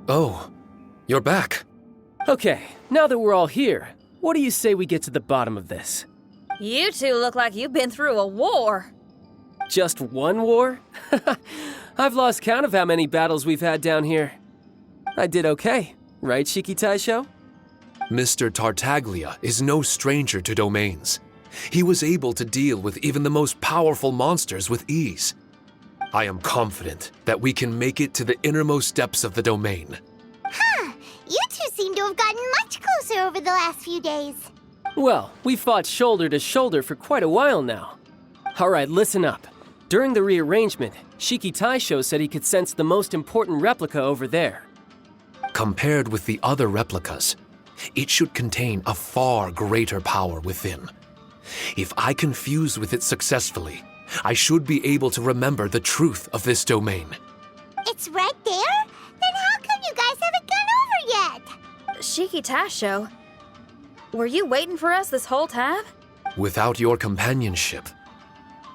Oh, you're back. Okay, now that we're all here, what do you say we get to the bottom of this? You two look like you've been through a war. Just one war? I've lost count of how many battles we've had down here. I did okay, right, Shiki Taisho? Mr. Tartaglia is no stranger to domains. He was able to deal with even the most powerful monsters with ease. I am confident that we can make it to the innermost depths of the domain. Huh. You two seem to have gotten much closer over the last few days. Well, we fought shoulder to shoulder for quite a while now. All right, listen up. During the rearrangement, Shiki Taisho said he could sense the most important replica over there. Compared with the other replicas, it should contain a far greater power within. If I can fuse with it successfully, I should be able to remember the truth of this domain. It's right there? Then how come you guys haven't gone over yet? Shiki Taisho, were you waiting for us this whole time? Without your companionship,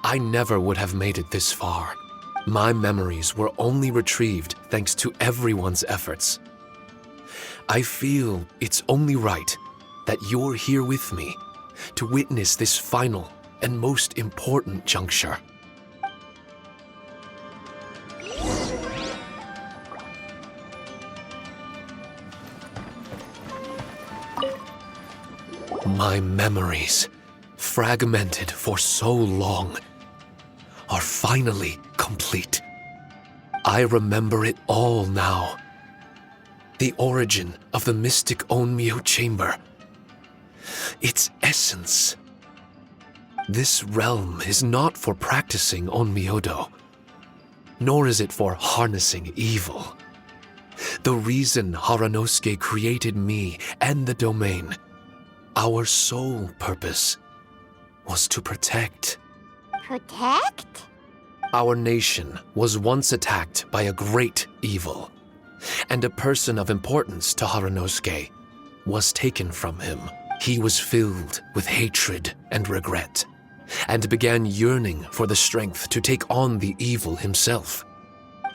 I never would have made it this far. My memories were only retrieved thanks to everyone's efforts. I feel it's only right that you're here with me to witness this final and most important juncture. My memories, fragmented for so long, are finally complete. I remember it all now. The origin of the mystic Onmyo chamber. Its essence. This realm is not for practicing Onmyodo, nor is it for harnessing evil. The reason Haranosuke created me and the domain, our sole purpose, was to protect. Protect? Our nation was once attacked by a great evil, and a person of importance to Haranosuke was taken from him. He was filled with hatred and regret, and began yearning for the strength to take on the evil himself.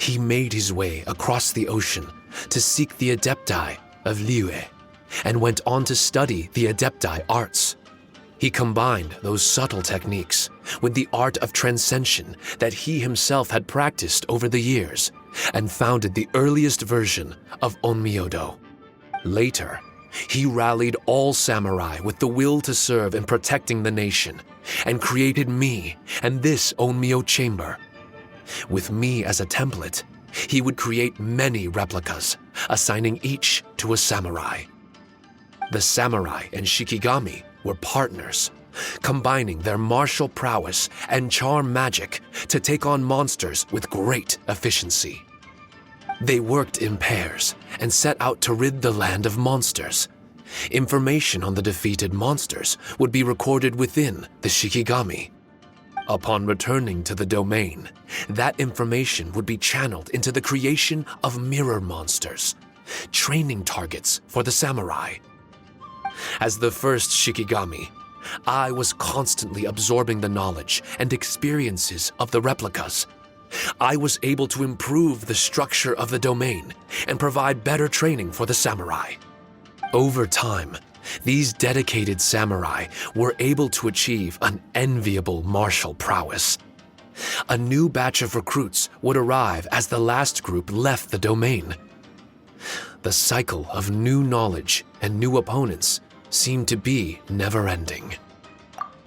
He made his way across the ocean to seek the Adepti of Liyue, and went on to study the Adepti arts. He combined those subtle techniques with the art of transcension that he himself had practiced over the years, and founded the earliest version of Onmyodo. Later, he rallied all samurai with the will to serve in protecting the nation, and created me and this Onmyo chamber. With me as a template, he would create many replicas, assigning each to a samurai. The samurai and Shikigami were partners, combining their martial prowess and charm magic to take on monsters with great efficiency. They worked in pairs and set out to rid the land of monsters. Information on the defeated monsters would be recorded within the Shikigami. Upon returning to the domain, that information would be channeled into the creation of mirror monsters, training targets for the samurai. As the first Shikigami, I was constantly absorbing the knowledge and experiences of the replicas. I was able to improve the structure of the domain and provide better training for the samurai. Over time, these dedicated samurai were able to achieve an enviable martial prowess. A new batch of recruits would arrive as the last group left the domain. The cycle of new knowledge and new opponents seemed to be never-ending.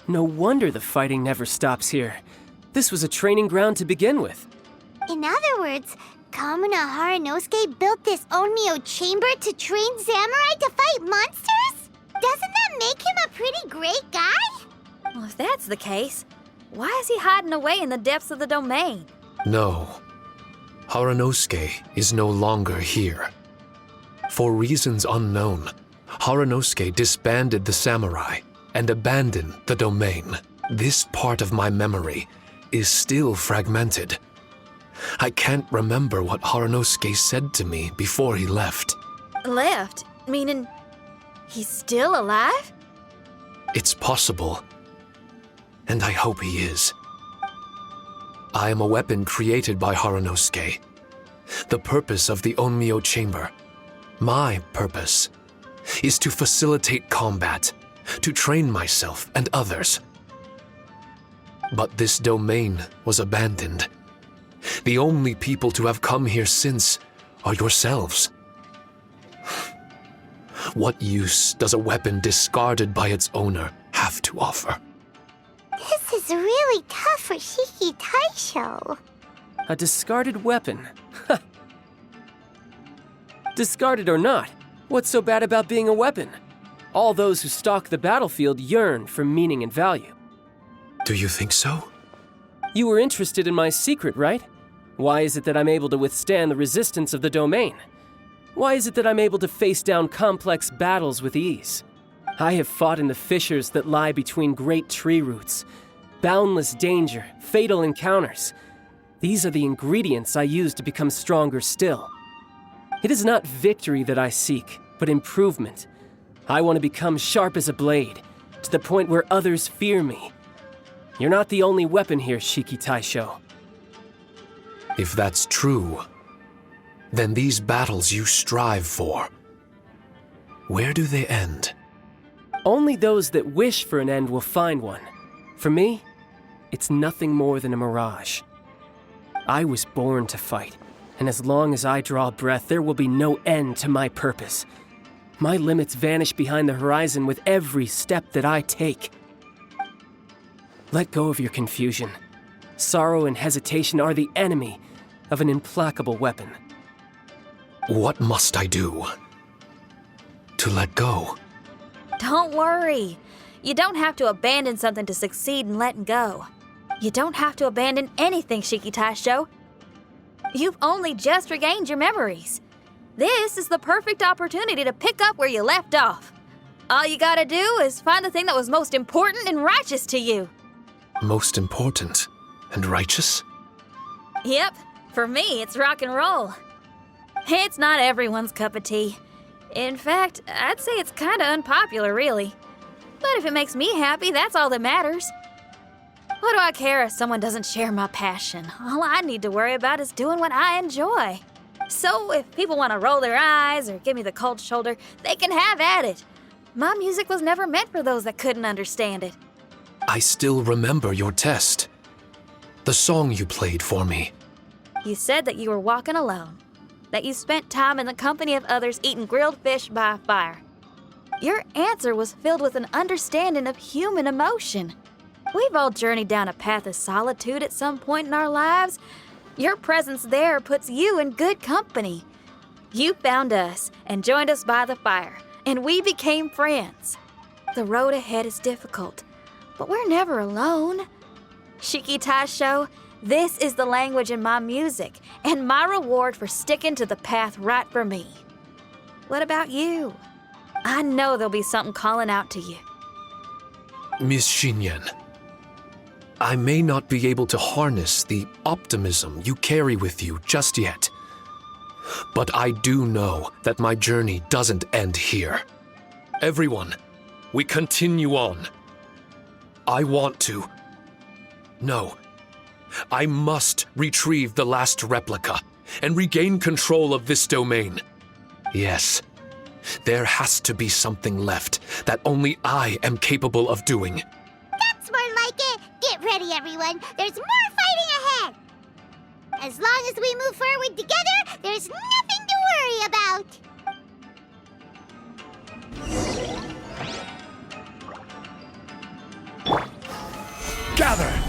No wonder the fighting never stops here. This was a training ground to begin with. In other words, Kamuna Haranosuke built this Onmyo chamber to train samurai to fight monsters? Doesn't that make him a pretty great guy? Well, if that's the case, why is he hiding away in the depths of the domain? No, Haranosuke is no longer here. For reasons unknown, Haranosuke disbanded the samurai and abandoned the domain. This part of my memory is still fragmented. I can't remember what Haranosuke said to me before he left. Left? Meaning he's still alive? It's possible, and I hope he is. I am a weapon created by Haranosuke. The purpose of the Onmyo chamber My purpose is to facilitate combat, to train myself and others. But this domain was abandoned. The only people to have come here since are yourselves. What use does a weapon discarded by its owner have to offer? This is really tough for Shiki Taisho. A discarded weapon. Discarded or not, what's so bad about being a weapon? All those who stalk the battlefield yearn for meaning and value. Do you think so? You were interested in my secret, right? Why is it that I'm able to withstand the resistance of the domain? Why is it that I'm able to face down complex battles with ease? I have fought in the fissures that lie between great tree roots. Boundless danger, fatal encounters. These are the ingredients I use to become stronger still. It is not victory that I seek, but improvement. I want to become sharp as a blade, to the point where others fear me. You're not the only weapon here, Shiki Taisho. If that's true, then these battles you strive for, where do they end? Only those that wish for an end will find one. For me, it's nothing more than a mirage. I was born to fight, and as long as I draw breath, there will be no end to my purpose. My limits vanish behind the horizon with every step that I take. Let go of your confusion. Sorrow and hesitation are the enemy of an implacable weapon. What must I do to let go? Don't worry. You don't have to abandon something to succeed in letting go. You don't have to abandon anything, Shiki Taisho. You've only just regained your memories. This is the perfect opportunity to pick up where you left off. All you gotta do is find the thing that was most important and righteous to you. Most important and righteous? Yep, for me, it's rock and roll. It's not everyone's cup of tea. In fact, I'd say it's kinda unpopular, really. But if it makes me happy, that's all that matters. What do I care if someone doesn't share my passion? All I need to worry about is doing what I enjoy. So if people want to roll their eyes or give me the cold shoulder, they can have at it. My music was never meant for those that couldn't understand it. I still remember your test. The song you played for me. You said that you were walking alone, that you spent time in the company of others eating grilled fish by a fire. Your answer was filled with an understanding of human emotion. We've all journeyed down a path of solitude at some point in our lives. Your presence there puts you in good company. You found us and joined us by the fire, and we became friends. The road ahead is difficult, but we're never alone. Shiki Taisho, this is the language in my music, and my reward for sticking to the path right for me. What about you? I know there'll be something calling out to you. Miss Xinyan, I may not be able to harness the optimism you carry with you just yet, but I do know that my journey doesn't end here. Everyone, we continue on. I want to. No, I must retrieve the last replica and regain control of this domain. Yes, there has to be something left that only I am capable of doing. That's more like it. Get ready, everyone. There's more fighting ahead. As long as we move forward together, there's nothing to worry about. Gather!